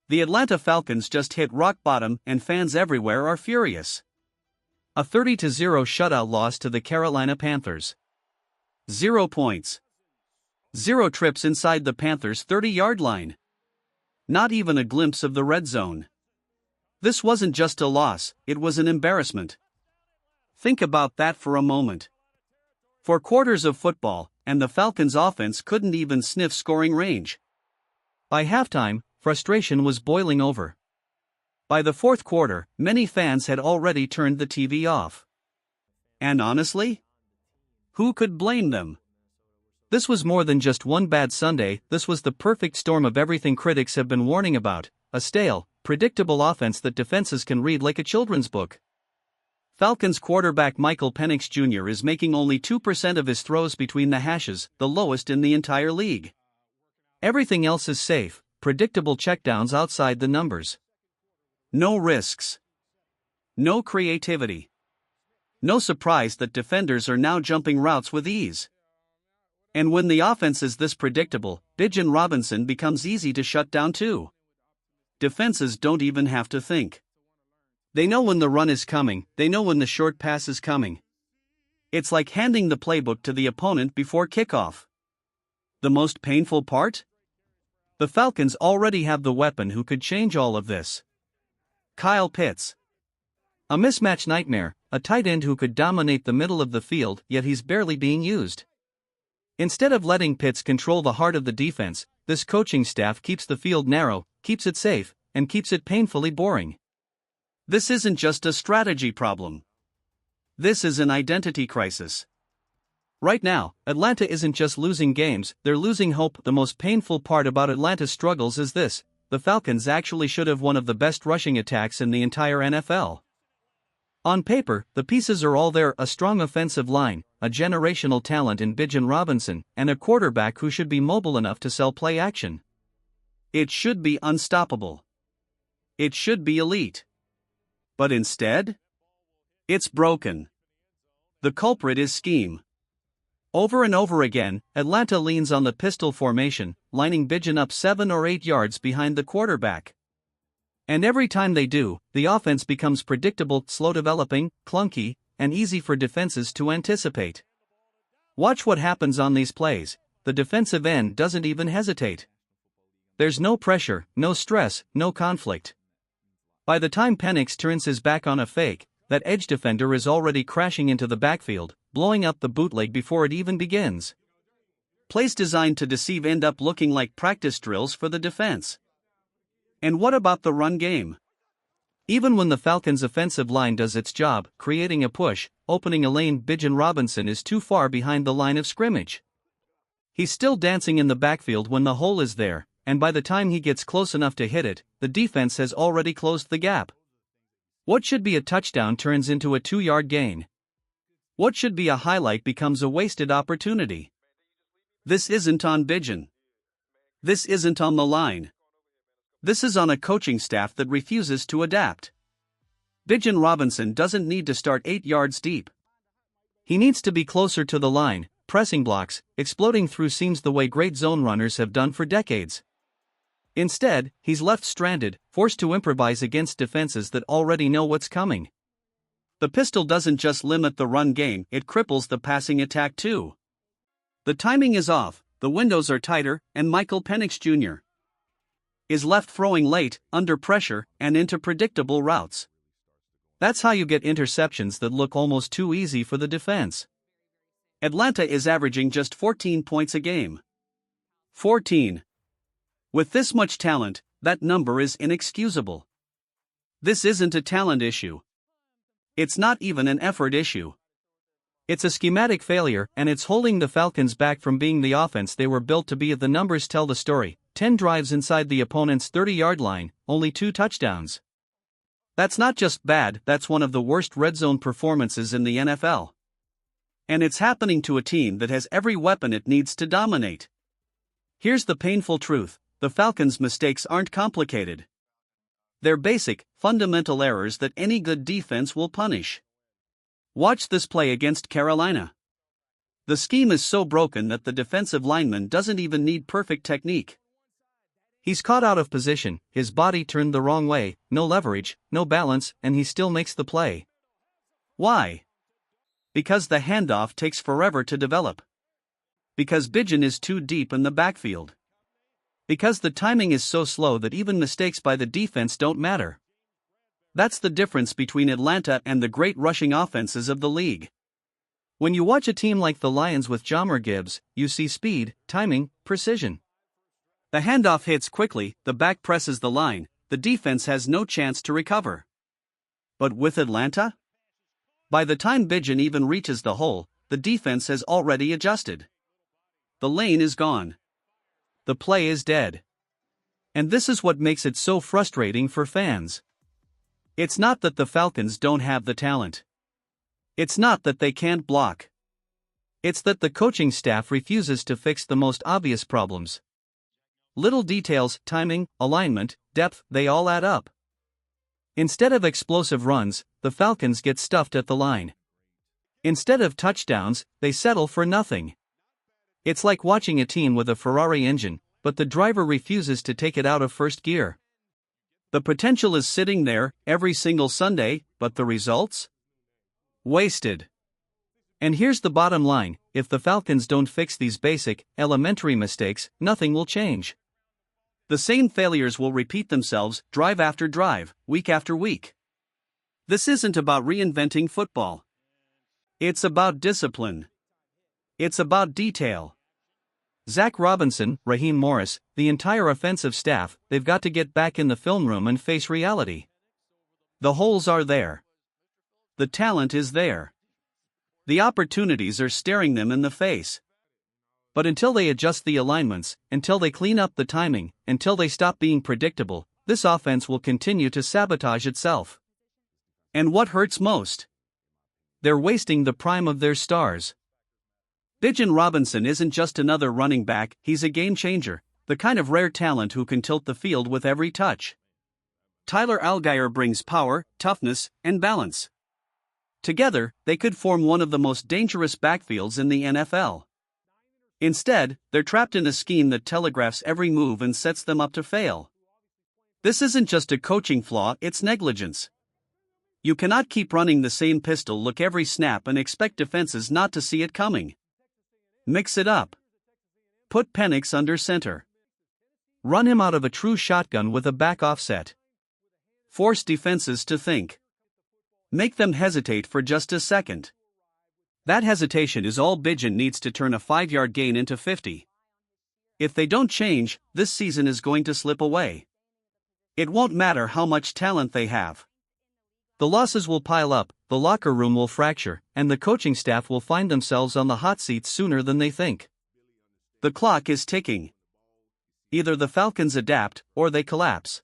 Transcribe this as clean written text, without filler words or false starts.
The Atlanta Falcons just hit rock bottom and fans everywhere are furious. A 30-0 shutout loss to the Carolina Panthers. 0 points. 0 trips inside the Panthers' 30-yard line. Not even a glimpse of the red zone. This wasn't just a loss, it was an embarrassment. Think about that for a moment. 4 quarters of football, and the Falcons' offense couldn't even sniff scoring range. By halftime, frustration was boiling over. By the fourth quarter, many fans had already turned the TV off. And honestly, who could blame them? This was more than just one bad Sunday, this was the perfect storm of everything critics have been warning about: a stale, predictable offense that defenses can read like a children's book. Falcons quarterback Michael Penix Jr. is making only 2% of his throws between the hashes, the lowest in the entire league. Everything else is safe, predictable checkdowns outside the numbers. No risks. No creativity. No surprise that defenders are now jumping routes with ease. And when the offense is this predictable, Bijan Robinson becomes easy to shut down too. Defenses don't even have to think. They know when the run is coming, they know when the short pass is coming. It's like handing the playbook to the opponent before kickoff. The most painful part? The Falcons already have the weapon who could change all of this. Kyle Pitts. A mismatch nightmare, a tight end who could dominate the middle of the field, yet he's barely being used. Instead of letting Pitts control the heart of the defense, this coaching staff keeps the field narrow, keeps it safe, and keeps it painfully boring. This isn't just a strategy problem. This is an identity crisis. Right now, Atlanta isn't just losing games, they're losing hope. The most painful part about Atlanta's struggles is this: the Falcons actually should have one of the best rushing attacks in the entire NFL. On paper, the pieces are all there: a strong offensive line, a generational talent in Bijan Robinson, and a quarterback who should be mobile enough to sell play action. It should be unstoppable. It should be elite. But instead, it's broken. The culprit is scheme. Over and over again, Atlanta leans on the pistol formation, lining Bijan up 7 or 8 yards behind the quarterback. And every time they do, the offense becomes predictable, slow developing, clunky, and easy for defenses to anticipate. Watch what happens on these plays. The defensive end doesn't even hesitate. There's no pressure, no stress, no conflict. By the time Penix turns his back on a fake, that edge defender is already crashing into the backfield, blowing up the bootleg before it even begins. Plays designed to deceive end up looking like practice drills for the defense. And what about the run game? Even when the Falcons' offensive line does its job, creating a push, opening a lane, Bijan Robinson is too far behind the line of scrimmage. He's still dancing in the backfield when the hole is there, and by the time he gets close enough to hit it, the defense has already closed the gap. What should be a touchdown turns into a 2-yard gain. What should be a highlight becomes a wasted opportunity. This isn't on Bijan. This isn't on the line. This is on a coaching staff that refuses to adapt. Bijan Robinson doesn't need to start 8 yards deep. He needs to be closer to the line, pressing blocks, exploding through seams the way great zone runners have done for decades. Instead, he's left stranded, forced to improvise against defenses that already know what's coming. The pistol doesn't just limit the run game, it cripples the passing attack too. The timing is off, the windows are tighter, and Michael Penix Jr. is left throwing late, under pressure, and into predictable routes. That's how you get interceptions that look almost too easy for the defense. Atlanta is averaging just 14 points a game. 14. With this much talent, that number is inexcusable. This isn't a talent issue. It's not even an effort issue. It's a schematic failure, and it's holding the Falcons back from being the offense they were built to be. The numbers tell the story: 10 drives inside the opponent's 30-yard line, only 2 touchdowns. That's not just bad, that's one of the worst red zone performances in the NFL. And it's happening to a team that has every weapon it needs to dominate. Here's the painful truth: the Falcons' mistakes aren't complicated. They're basic, fundamental errors that any good defense will punish. Watch this play against Carolina. The scheme is so broken that the defensive lineman doesn't even need perfect technique. He's caught out of position, his body turned the wrong way, no leverage, no balance, and he still makes the play. Why? Because the handoff takes forever to develop. Because Bijan is too deep in the backfield. Because the timing is so slow that even mistakes by the defense don't matter. That's the difference between Atlanta and the great rushing offenses of the league. When you watch a team like the Lions with Jahmyr Gibbs, you see speed, timing, precision. The handoff hits quickly, the back presses the line, the defense has no chance to recover. But with Atlanta? By the time Bijan even reaches the hole, the defense has already adjusted. The lane is gone. The play is dead. And this is what makes it so frustrating for fans. It's not that the Falcons don't have the talent. It's not that they can't block. It's that the coaching staff refuses to fix the most obvious problems. Little details, timing, alignment, depth, they all add up. Instead of explosive runs, the Falcons get stuffed at the line. Instead of touchdowns, they settle for nothing. It's like watching a team with a Ferrari engine, but the driver refuses to take it out of first gear. The potential is sitting there every single Sunday, but the results? Wasted. And here's the bottom line: if the Falcons don't fix these basic, elementary mistakes, nothing will change. The same failures will repeat themselves, drive after drive, week after week. This isn't about reinventing football. It's about discipline. It's about detail. Zach Robinson, Raheem Morris, the entire offensive staff, they've got to get back in the film room and face reality. The holes are there. The talent is there. The opportunities are staring them in the face. But until they adjust the alignments, until they clean up the timing, until they stop being predictable, this offense will continue to sabotage itself. And what hurts most? They're wasting the prime of their stars. Bijan Robinson isn't just another running back, he's a game changer, the kind of rare talent who can tilt the field with every touch. Tyler Allgeier brings power, toughness, and balance. Together, they could form one of the most dangerous backfields in the NFL. Instead, they're trapped in a scheme that telegraphs every move and sets them up to fail. This isn't just a coaching flaw, it's negligence. You cannot keep running the same pistol look every snap and expect defenses not to see it coming. Mix it up. Put Penix under center. Run him out of a true shotgun with a back offset. Force defenses to think. Make them hesitate for just a second. That hesitation is all Bijan needs to turn a 5-yard gain into 50. If they don't change, this season is going to slip away. It won't matter how much talent they have. The losses will pile up, the locker room will fracture, and the coaching staff will find themselves on the hot seat sooner than they think. The clock is ticking. Either the Falcons adapt, or they collapse.